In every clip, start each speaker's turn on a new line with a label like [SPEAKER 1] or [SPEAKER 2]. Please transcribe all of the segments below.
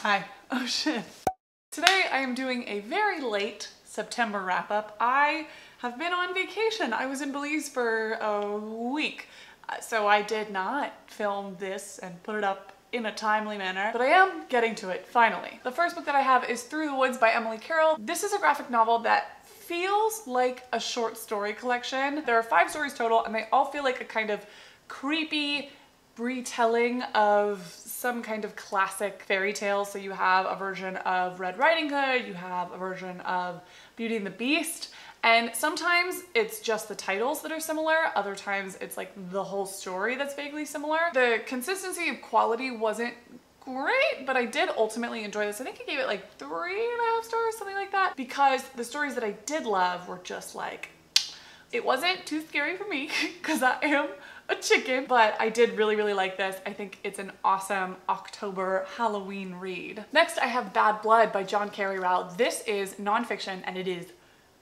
[SPEAKER 1] Hi. Oh shit. Today I am doing a very late September wrap-up. I have been on vacation. I was in Belize for a week, so I did not film this and put it up in a timely manner, but I am getting to it finally. The first book that I have is Through the Woods by Emily Carroll. This is a graphic novel that feels like a short story collection. There are 5 stories total and they all feel like a kind of creepy retelling of some kind of classic fairy tale. So you have a version of Red Riding Hood, you have a version of Beauty and the Beast, and sometimes it's just the titles that are similar, other times it's like the whole story that's vaguely similar. The consistency of quality wasn't great, but I did ultimately enjoy this. I think I gave it like 3.5 stars, something like that, because the stories that I did love were just like, it wasn't too scary for me because I am a chicken, but I did really like this. I think it's an awesome October Halloween read. Next, I have Bad Blood by John Carey Rao. This is nonfiction and it is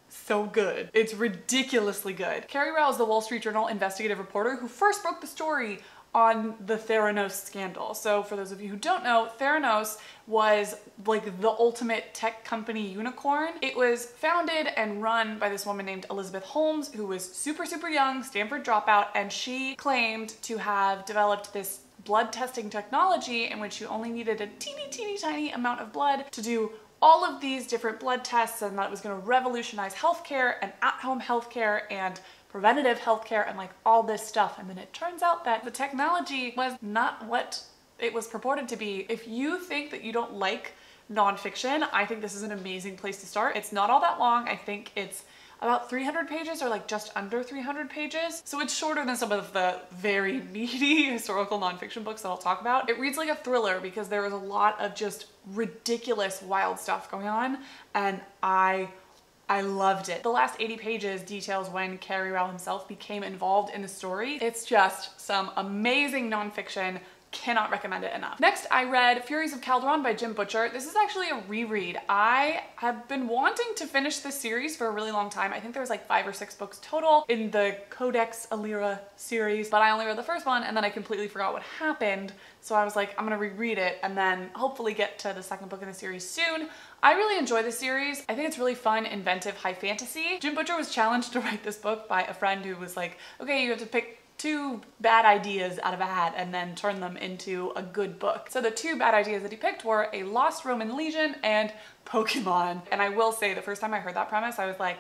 [SPEAKER 1] so good. It's ridiculously good. Carey Rao is the Wall Street Journal investigative reporter who first broke the story on the Theranos scandal. So for those of you who don't know, Theranos was like the ultimate tech company unicorn. It was founded and run by this woman named Elizabeth Holmes, who was super young, Stanford dropout, and she claimed to have developed this blood testing technology in which you only needed a teeny tiny amount of blood to do all of these different blood tests, and that it was going to revolutionize healthcare and at-home healthcare and preventative healthcare and like all this stuff. And then it turns out that the technology was not what it was purported to be. If you think that you don't like nonfiction, I think this is an amazing place to start. It's not all that long. I think it's about 300 pages or like just under 300 pages. So it's shorter than some of the very meaty historical nonfiction books that I'll talk about. It reads like a thriller because there is a lot of just ridiculous, wild stuff going on, and I loved it. The last 80 pages details when Carey Rao himself became involved in the story. It's just some amazing nonfiction. Cannot recommend it enough. Next, I read Furies of Caldron by Jim Butcher. This is actually a reread. I have been wanting to finish this series for a really long time. I think there was like 5 or 6 books total in the Codex Alira series, but I only read the first one and then I completely forgot what happened. So I was like, I'm gonna reread it and then hopefully get to the second book in the series soon. I really enjoy this series. I think it's really fun, inventive, high fantasy. Jim Butcher was challenged to write this book by a friend who was like, okay, you have to pick 2 bad ideas out of a hat and then turn them into a good book. So the 2 bad ideas that he picked were a Lost Roman Legion and Pokemon. And I will say the first time I heard that premise, I was like,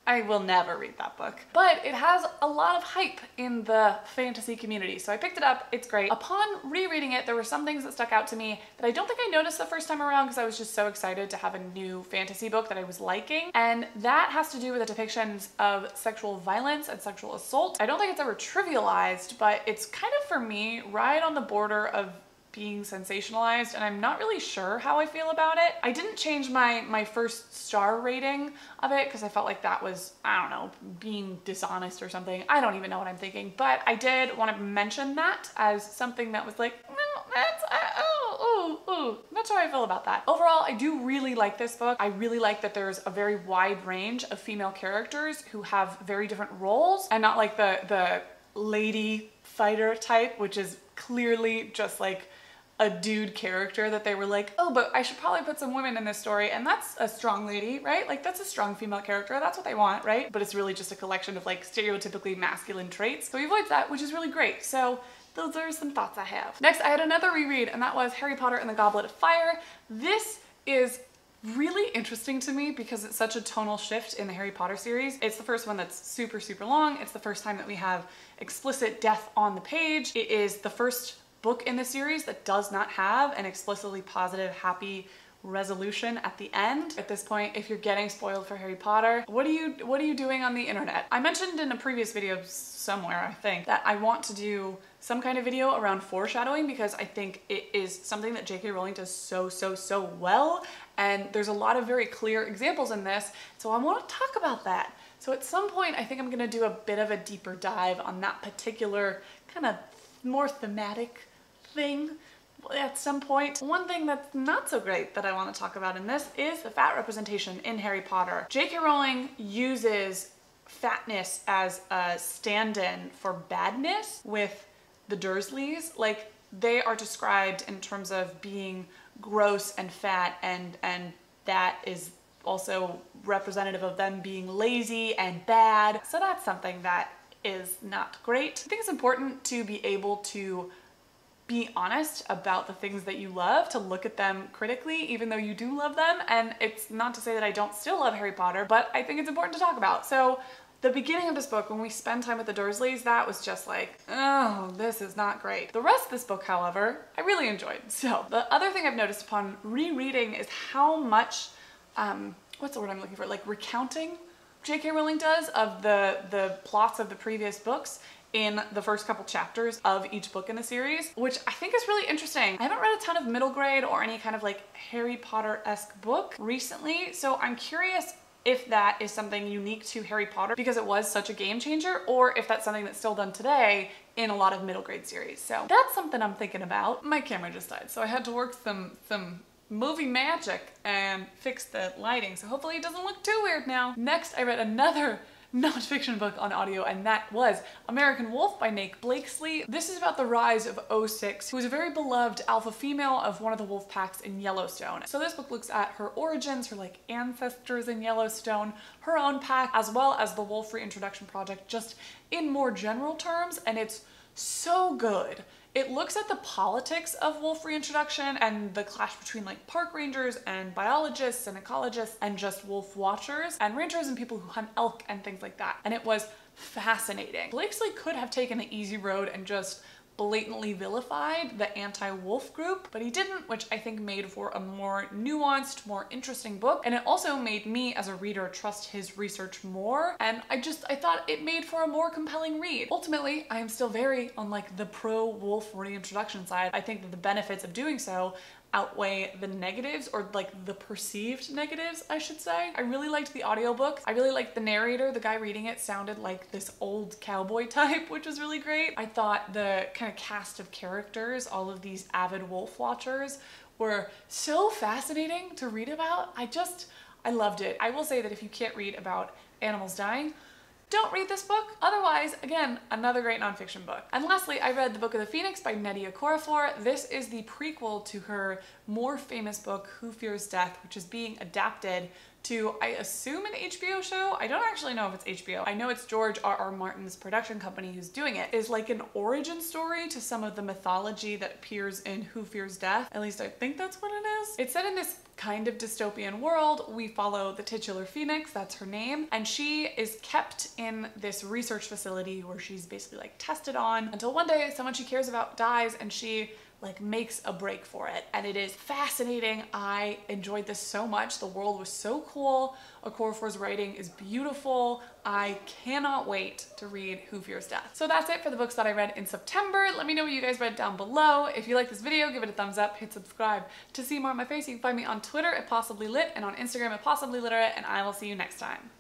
[SPEAKER 1] I will never read that book. But it has a lot of hype in the fantasy community, so I picked it up. It's great. Upon rereading it, there were some things that stuck out to me that I don't think I noticed the first time around because I was just so excited to have a new fantasy book that I was liking. And that has to do with the depictions of sexual violence and sexual assault. I don't think it's ever trivialized, but it's kind of, for me, right on the border of being sensationalized, and I'm not really sure how I feel about it. I didn't change my first star rating of it because I felt like that was, I don't know, being dishonest or something. I don't even know what I'm thinking, but I did want to mention that as something that was like, no, that's, that's how I feel about that. Overall, I do really like this book. I really like that there's a very wide range of female characters who have very different roles and not like the lady fighter type, which is clearly just like a dude character that they were like, oh, but I should probably put some women in this story, and that's a strong lady, right? Like, that's a strong female character, that's what they want, right? But it's really just a collection of like stereotypically masculine traits. So he avoids that, which is really great. So those are some thoughts I have. Next, I had another reread, and that was Harry Potter and the Goblet of Fire. This is really interesting to me because it's such a tonal shift in the Harry Potter series. It's the first one that's super long. It's the first time that we have explicit death on the page. It is the first book in the series that does not have an explicitly positive, happy resolution at the end. At this point, if you're getting spoiled for Harry Potter, what are you doing on the internet? I mentioned in a previous video somewhere, I think, that I want to do some kind of video around foreshadowing because I think it is something that J.K. Rowling does so well, and there's a lot of very clear examples in this, so I want to talk about that. So at some point, I think I'm gonna do a bit of a deeper dive on that particular kind of more thematic thing at some point. One thing that's not so great that I want to talk about in this is the fat representation in Harry Potter. J.K. Rowling uses fatness as a stand-in for badness with the Dursleys. Like, they are described in terms of being gross and fat, and that is also representative of them being lazy and bad. So that's something that is not great. I think it's important to be able to be honest about the things that you love, to look at them critically, even though you do love them. And it's not to say that I don't still love Harry Potter, but I think it's important to talk about. So the beginning of this book, when we spend time with the Dursleys, that was just like, oh, this is not great. The rest of this book, however, I really enjoyed. So the other thing I've noticed upon rereading is how much, what's the word I'm looking for? Like recounting J.K. Rowling does of the plots of the previous books in the first couple chapters of each book in the series, which I think is really interesting. I haven't read a ton of middle grade or any kind of like Harry Potter-esque book recently, so I'm curious if that is something unique to Harry Potter because it was such a game changer, or if that's something that's still done today in a lot of middle grade series. So that's something I'm thinking about. My camera just died, so I had to work some movie magic and fix the lighting, so hopefully it doesn't look too weird now. Next, I read another nonfiction book on audio, and that was American Wolf by Nate Blakesley. This is about the rise of 06, who is a very beloved alpha female of one of the wolf packs in Yellowstone. So this book looks at her origins, her like ancestors in Yellowstone, her own pack, as well as the Wolf Reintroduction Project, just in more general terms, and it's so good. It looks at the politics of wolf reintroduction and the clash between like park rangers and biologists and ecologists and just wolf watchers and rangers and people who hunt elk and things like that. And it was fascinating. Blakesley could have taken the easy road and just blatantly vilified the anti-wolf group, but he didn't, which I think made for a more nuanced, more interesting book. And it also made me as a reader trust his research more. And I thought it made for a more compelling read. Ultimately, I am still very on like the pro-wolf reintroduction side. I think that the benefits of doing so outweigh the negatives, or like the perceived negatives, I should say. I really liked the audiobook. I really liked the narrator. The guy reading it sounded like this old cowboy type, which was really great. I thought the kind of cast of characters, all of these avid wolf watchers, were so fascinating to read about. I loved it. I will say that if you can't read about animals dying, don't read this book. Otherwise, again, another great nonfiction book. And lastly, I read The Book of the Phoenix by Nnedi Okorafor. This is the prequel to her more famous book, Who Fears Death, which is being adapted to, I assume, an HBO show. I don't actually know if it's HBO. I know it's George R.R. Martin's production company who's doing it. It's like an origin story to some of the mythology that appears in Who Fears Death. At least I think that's what it is. It's set in this kind of dystopian world. We follow the titular Phoenix, that's her name, and she is kept in this research facility where she's basically like tested on until one day someone she cares about dies and she like makes a break for it. And it is fascinating. I enjoyed this so much. The world was so cool. Okorafor's writing is beautiful. I cannot wait to read Who Fears Death. So that's it for the books that I read in September. Let me know what you guys read down below. If you like this video, give it a thumbs up, hit subscribe. To see more of my face, you can find me on Twitter at PossiblyLit and on Instagram at PossiblyLiterate, and I will see you next time.